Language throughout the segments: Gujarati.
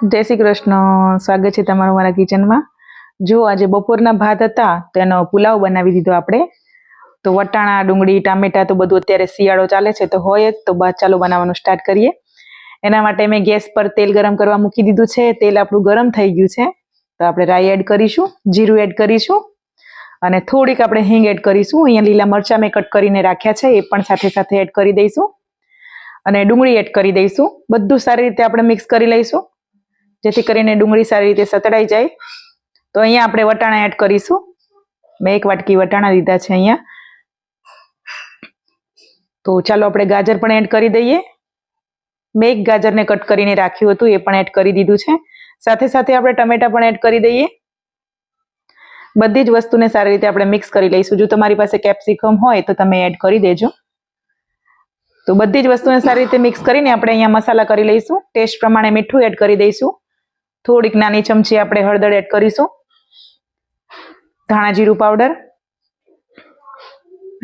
જય શ્રી કૃષ્ણ. સ્વાગત છે તમારું મારા કિચનમાં. જો આજે બપોરના ભાત હતા તો એનો પુલાવ બનાવી દીધો આપણે. તો વટાણા, ડુંગળી, ટામેટા તો બધું અત્યારે શિયાળો ચાલે છે તો હોય જ. તો ચાલો બનાવવાનું સ્ટાર્ટ કરીએ. એના માટે મેં ગેસ પર તેલ ગરમ કરવા મૂકી દીધું છે. તેલ આપણું ગરમ થઈ ગયું છે તો આપણે રાઈ એડ કરીશું, જીરું એડ કરીશું અને થોડીક આપણે હિંગ એડ કરીશું. અહીંયા લીલા મરચાં મેં કટ કરીને રાખ્યા છે, એ પણ સાથે સાથે એડ કરી દઈશું અને ડુંગળી એડ કરી દઈશું. બધું સારી રીતે આપણે મિક્સ કરી લઈશું જેથી કરીને ડુંગળી સારી રીતે સતળાઈ જાય. તો અહીંયા આપણે વટાણા એડ કરીશું. મેં 1 વાટકી વટાણા લીધા છે અહીંયા. તો ચાલો આપણે ગાજર પણ એડ કરી દઈએ. મેં 1 ગાજરને કટ કરીને રાખ્યું હતું, એ પણ એડ કરી દીધું છે. સાથે સાથે આપણે ટમેટા પણ એડ કરી દઈએ. બધી જ વસ્તુને સારી રીતે આપણે મિક્સ કરી લઈશું. જો તમારી પાસે કેપ્સિકમ હોય તો તમે એડ કરી દેજો. તો બધી જ વસ્તુને સારી રીતે મિક્સ કરીને આપણે અહીંયા મસાલા કરી લઈશું. ટેસ્ટ પ્રમાણે મીઠું એડ કરી દઈશું. થોડીક નાની ચમચી આપણે હળદર એડ કરીશું. ધાણા જીરું પાવડર,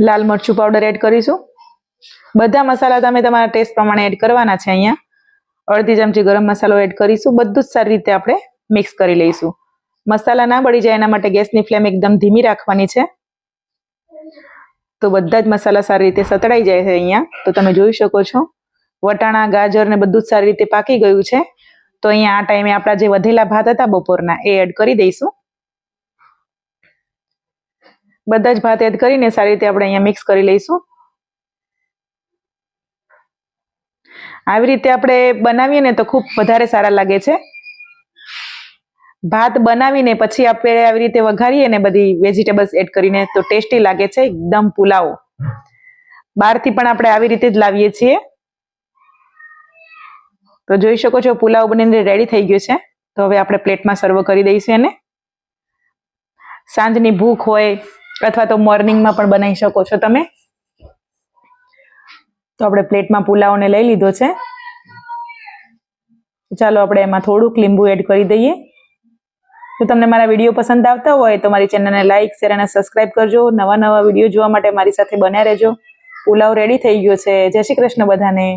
લાલ મરચું પાવડર એડ કરીશું. બધા મસાલા તમે તમારા ટેસ્ટ પ્રમાણે એડ કરવાના છે. અહીંયા અડધી ચમચી ગરમ મસાલો એડ કરીશું. બધું જ સારી રીતે આપણે મિક્સ કરી લઈશું. મસાલા ના બળી જાય એના માટે ગેસની ફ્લેમ એકદમ ધીમી રાખવાની છે. તો બધા જ મસાલા સારી રીતે સતળાઈ જાય છે અહીંયા. તો તમે જોઈ શકો છો વટાણા, ગાજર ને બધું જ સારી રીતે પાકી ગયું છે. તો અહીંયા આ ટાઈમે આપણા જે વધેલા ભાત હતા બપોરના એ એડ કરી દઈશું. બધા જ ભાત એડ કરીને સારી રીતે આપણે અહીંયા મિક્સ કરી લઈશું. આવી રીતે આપણે બનાવીએ ને તો ખૂબ વધારે સારા લાગે છે. ભાત બનાવીને પછી આપણે આવી રીતે વઘારીએ ને બધી વેજીટેબલ્સ એડ કરીને તો ટેસ્ટી લાગે છે એકદમ પુલાવ. બહારથી પણ આપણે આવી રીતે જ લાવીએ છીએ. તો જોઈ શકો છો પુલાવ બનીને રેડી થઈ ગયો છે. તો હવે આપણે પ્લેટમાં સર્વ કરી દઈશું એને. સાંજની ભૂખ હોય અથવા તો મોર્નિંગમાં પણ બનાવી શકો છો તમે. તો આપણે પ્લેટમાં પુલાવને લઈ લીધો છે. ચાલો આપણે એમાં થોડુંક લીંબુ એડ કરી દઈએ. જો તમને મારા વિડીયો પસંદ આવતા હોય તો મારી ચેનલને લાઇક, શેર અને સબસ્ક્રાઇબ કરજો. નવા વિડીયો જોવા માટે મારી સાથે બન્યા રહેજો. પુલાવ રેડી થઈ ગયો છે. જય શ્રી કૃષ્ણ બધાને.